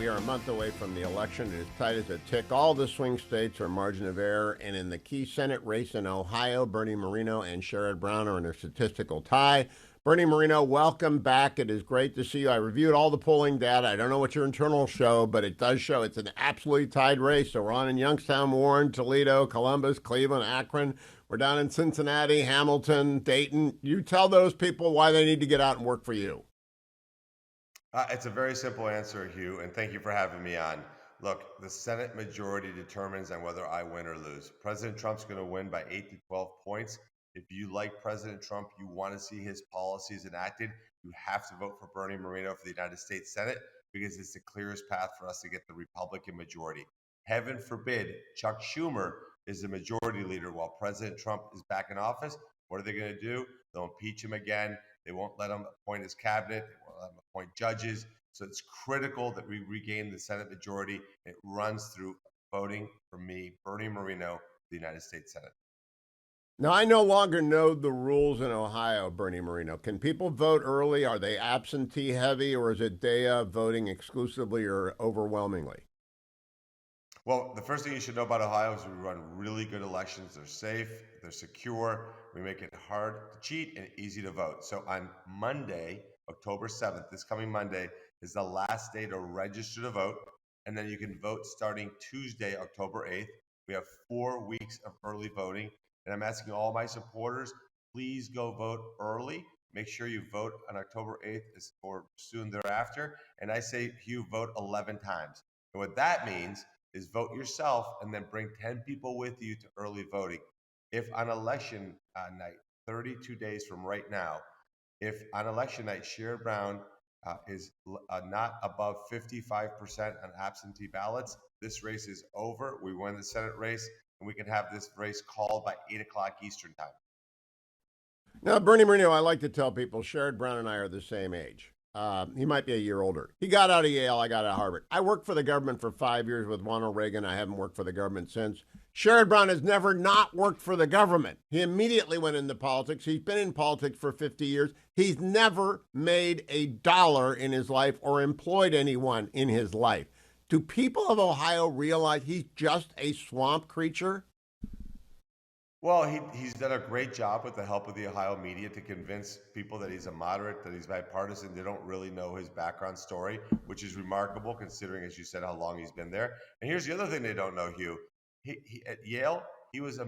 We are a month away from the election. It is tight as a tick. All the swing states are margin of error. And in the key Senate race in Ohio, Bernie Moreno and Sherrod Brown are in a statistical tie. Bernie Moreno, welcome back. It is great to see you. I reviewed all the polling data. I don't know what your internal show, but it does show it's an absolutely tied race. So we're on in Youngstown, Warren, Toledo, Columbus, Cleveland, Akron. We're down in Cincinnati, Hamilton, Dayton. You tell those people why they need to get out and work for you. It's a very simple answer, Hugh, and thank you for having me on. Look, the Senate majority determines on whether I win or lose. President Trump's going to win by 8 to 12 points. If you like President Trump, you want to see his policies enacted, you have to vote for Bernie Moreno for the United States Senate because it's the clearest path for us to get the Republican majority. Heaven forbid Chuck Schumer is the majority leader while President Trump is back in office. What are they going to do? They'll impeach him again. They won't let him appoint his cabinet. They won't let him appoint judges. So it's critical that we regain the Senate majority. It runs through voting for me, Bernie Moreno, the United States Senate. Now, I no longer know the rules in Ohio, Bernie Moreno. Can people vote early? Are they absentee heavy, or is it day of voting exclusively or overwhelmingly? Well, the first thing you should know about Ohio is we run really good elections. They're safe, they're secure. We make it hard to cheat and easy to vote. So on Monday, October 7th, this coming Monday, is the last day to register to vote. And then you can vote starting Tuesday, October 8th. We have 4 weeks of early voting. And I'm asking all my supporters, please go vote early. Make sure you vote on October 8th or soon thereafter. And I say, Hugh, vote 11 times. And what that means is vote yourself and then bring 10 people with you to early voting. If on election night, 32 days from right now, if on election night Sherrod Brown is not above 55% on absentee ballots, this race is over. We win the Senate race, and we can have this race called by 8 o'clock Eastern time. Now, Bernie Moreno, I like to tell people Sherrod Brown and I are the same age. He might be a year older. He got out of Yale. I got out of Harvard. I worked for the government for 5 years with Ronald Reagan. I haven't worked for the government since. Sherrod Brown has never not worked for the government. He immediately went into politics. He's been in politics for 50 years. He's never made a dollar in his life or employed anyone in his life. Do people of Ohio realize he's just a swamp creature? Well, he's done a great job with the help of the Ohio media to convince people that he's a moderate, that he's bipartisan. They don't really know his background story, which is remarkable considering, as you said, how long he's been there. And here's the other thing they don't know, Hugh. He at Yale, he was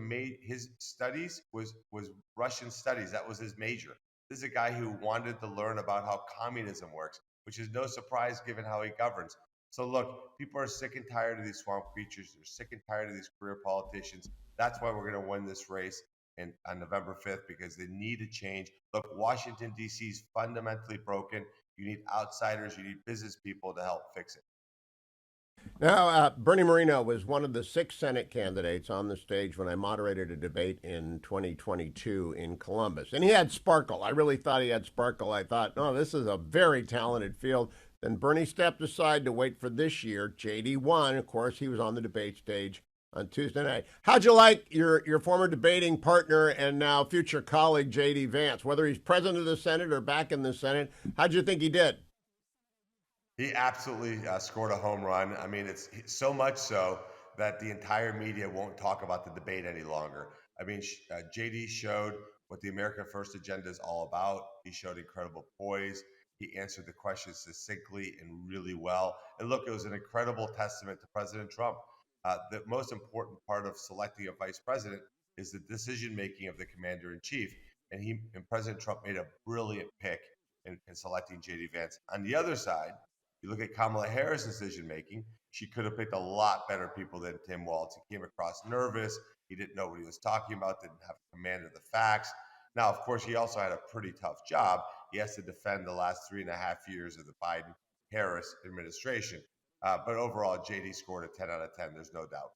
his studies was Russian studies. That was his major. This is a guy who wanted to learn about how communism works, which is no surprise given how he governs. So look, people are sick and tired of these swamp creatures. They're sick and tired of these career politicians. That's why we're going to win this race on November 5th, because they need a change. Look, Washington, D.C. is fundamentally broken. You need outsiders. You need business people to help fix it. Now, Bernie Moreno was one of the 6 Senate candidates on the stage when I moderated a debate in 2022 in Columbus. And he had sparkle. I really thought he had sparkle. I thought, no, this is a very talented field. Then Bernie stepped aside to wait for this year. JD won. Of course, he was on the debate stage on Tuesday night. How'd you like your former debating partner and now future colleague, J.D. Vance? Whether he's president of the Senate or back in the Senate, how'd you think he did? He absolutely scored a home run. I mean, it's so much so that the entire media won't talk about the debate any longer. I mean, JD showed what the America First agenda is all about. He showed incredible poise. He answered the questions succinctly and really well. And look, it was an incredible testament to President Trump. The most important part of selecting a vice president is the decision-making of the commander-in-chief. And President Trump made a brilliant pick in selecting J.D. Vance. On the other side, you look at Kamala Harris' decision-making, she could have picked a lot better people than Tim Walz. He came across nervous. He didn't know what he was talking about, didn't have command of the facts. Now, of course, he also had a pretty tough job. He has to defend the last 3.5 years of the Biden-Harris administration. But overall, JD scored a 10 out of 10. There's no doubt.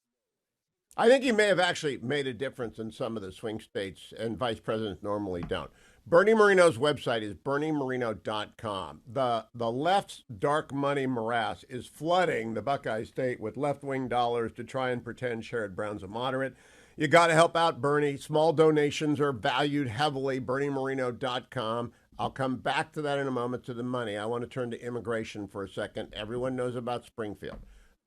I think he may have actually made a difference in some of the swing states, and vice presidents normally don't. Bernie Moreno's website is berniemoreno.com. The left's dark money morass is flooding the Buckeye State with left-wing dollars to try and pretend Sherrod Brown's a moderate. You got to help out Bernie. Small donations are valued heavily. berniemoreno.com. I'll come back to that in a moment to the money. I want to turn to immigration for a second. Everyone knows about Springfield.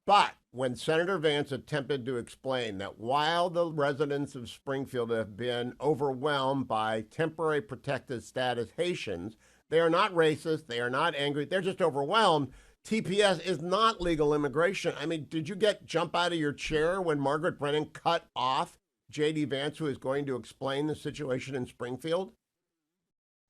But when Senator Vance attempted to explain that while the residents of Springfield have been overwhelmed by temporary protected status Haitians, they are not racist, they are not angry, they're just overwhelmed. TPS is not legal immigration. I mean, did you get jump out of your chair when Margaret Brennan cut off J.D. Vance, who is going to explain the situation in Springfield?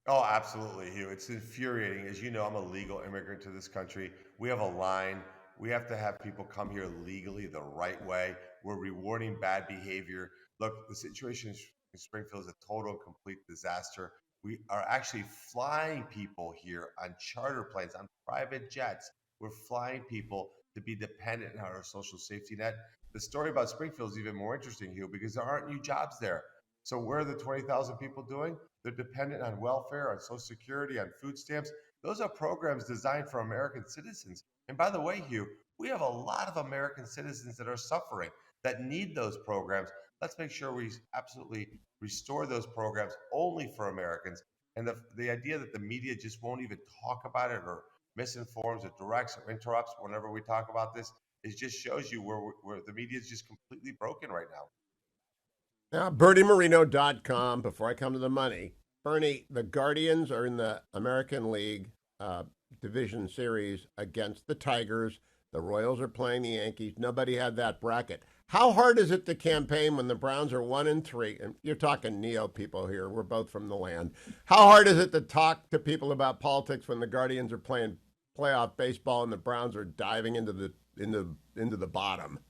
Oh, absolutely, Hugh. It's infuriating. As you know, I'm a legal immigrant to this country. We have a line. We have to have people come here legally the right way. We're rewarding bad behavior. Look, the situation in Springfield is a total and complete disaster. We are actually flying people here on charter planes, on private jets. We're flying people to be dependent on our social safety net. The story about Springfield is even more interesting, Hugh, because there aren't new jobs there. So where are the 20,000 people doing? They're dependent on welfare, on Social Security, on food stamps. Those are programs designed for American citizens. And by the way, Hugh, we have a lot of American citizens that are suffering that need those programs. Let's make sure we absolutely restore those programs only for Americans. And the idea that the media just won't even talk about it or misinforms or directs or interrupts whenever we talk about this, it just shows you where the media is just completely broken right now. Now, BernieMoreno.com, before I come to the money. Bernie, the Guardians are in the American League Division Series against the Tigers. The Royals are playing the Yankees. Nobody had that bracket. How hard is it to campaign when the Browns are 1-3? And you're talking neo people here. We're both from the land. How hard is it to talk to people about politics when the Guardians are playing playoff baseball and the Browns are diving into the bottom?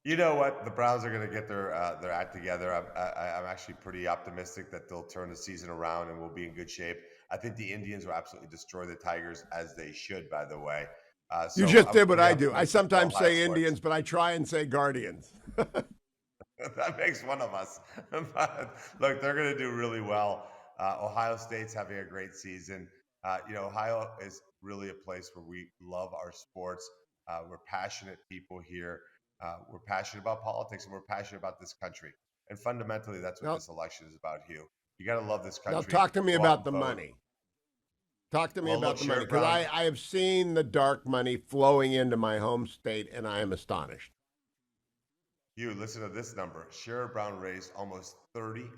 You know what? The Browns are going to get their act together. I'm actually pretty optimistic that they'll turn the season around and we'll be in good shape. I think the Indians will absolutely destroy the Tigers, as they should, by the way. You just did I'm what pretty I do. I optimistic about sometimes Ohio say sports. Indians, but I try and say Guardians. That makes one of us. But look, they're going to do really well. Ohio State's having a great season. Ohio is really a place where we love our sports. We're passionate people here. We're passionate about politics and we're passionate about this country. And fundamentally, that's what Now, this election is about, Hugh. You got to love this now country. talk to me Go out about and the vote. money. Talk to me Well, look, about the money Sherrod because Brown. I have seen the dark money flowing into my home state and I am astonished. Hugh, listen to this number. Sherrod Brown raised almost $31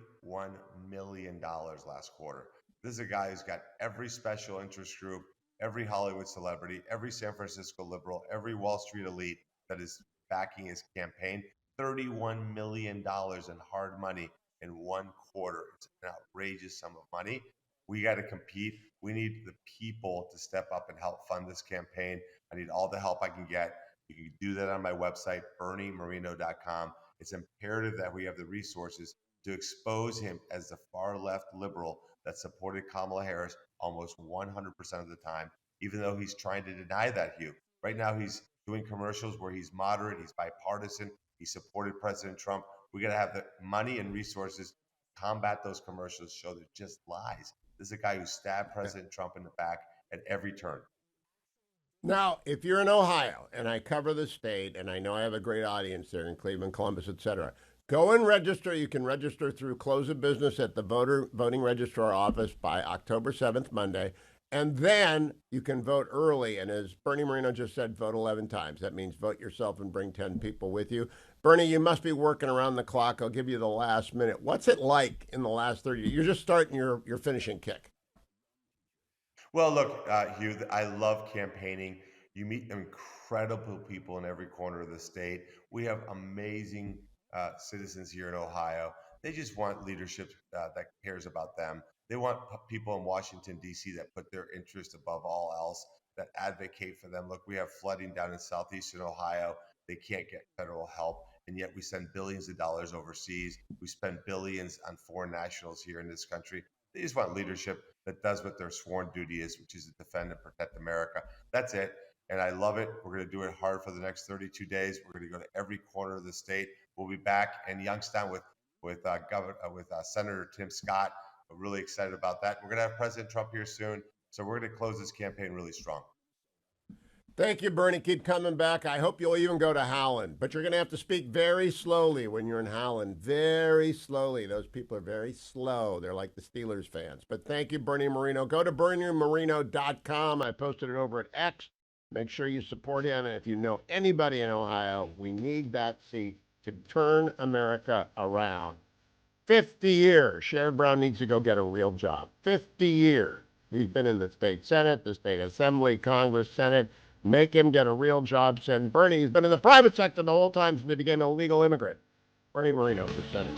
million last quarter. This is a guy who's got every special interest group, every Hollywood celebrity, every San Francisco liberal, every Wall Street elite that is backing his campaign. $31 million in hard money in one quarter. It's an outrageous sum of money. We got to compete. We need the people to step up and help fund this campaign. I need all the help I can get. You can do that on my website, BernieMoreno.com. It's imperative that we have the resources to expose him as the far left liberal that supported Kamala Harris almost 100% of the time, even though he's trying to deny that, Hugh. Right now, he's doing commercials where he's moderate, he's bipartisan, he supported President Trump. We got to have the money and resources to combat those commercials, show they're just lies. This is a guy who stabbed President Trump in the back at every turn. Now, if you're in Ohio and I cover the state and I know I have a great audience there in Cleveland, Columbus, etc., go and register. You can register through close of business at the voting registrar office by October 7th, Monday. And then you can vote early. And as Bernie Moreno just said, vote 11 times. That means vote yourself and bring 10 people with you. Bernie, you must be working around the clock. I'll give you the last minute. What's it like in the last 30 years? You're just starting your finishing kick. Well, look, Hugh, I love campaigning. You meet incredible people in every corner of the state. We have amazing citizens here in Ohio. They just want leadership that cares about them. They want people in Washington, D.C. that put their interest above all else, that advocate for them. Look, we have flooding down in southeastern Ohio. They can't get federal help. And yet we send billions of dollars overseas. We spend billions on foreign nationals here in this country. They just want leadership that does what their sworn duty is, which is to defend and protect America. That's it. And I love it. We're going to do it hard for the next 32 days. We're going to go to every corner of the state. We'll be back in Youngstown with Senator Tim Scott. We're really excited about that. We're going to have President Trump here soon. So we're going to close this campaign really strong. Thank you, Bernie. Keep coming back. I hope you'll even go to Howland, but you're going to have to speak very slowly when you're in Howland. Very slowly. Those people are very slow. They're like the Steelers fans. But thank you, Bernie Moreno. Go to BernieMoreno.com. I posted it over at X. Make sure you support him. And if you know anybody in Ohio, we need that seat to turn America around. 50 years. Sherrod Brown needs to go get a real job. 50 years. He's been in the state Senate, the state Assembly, Congress, Senate. Make him get a real job. Send Bernie. He's been in the private sector the whole time since he became a legal immigrant. Bernie Moreno for Senate.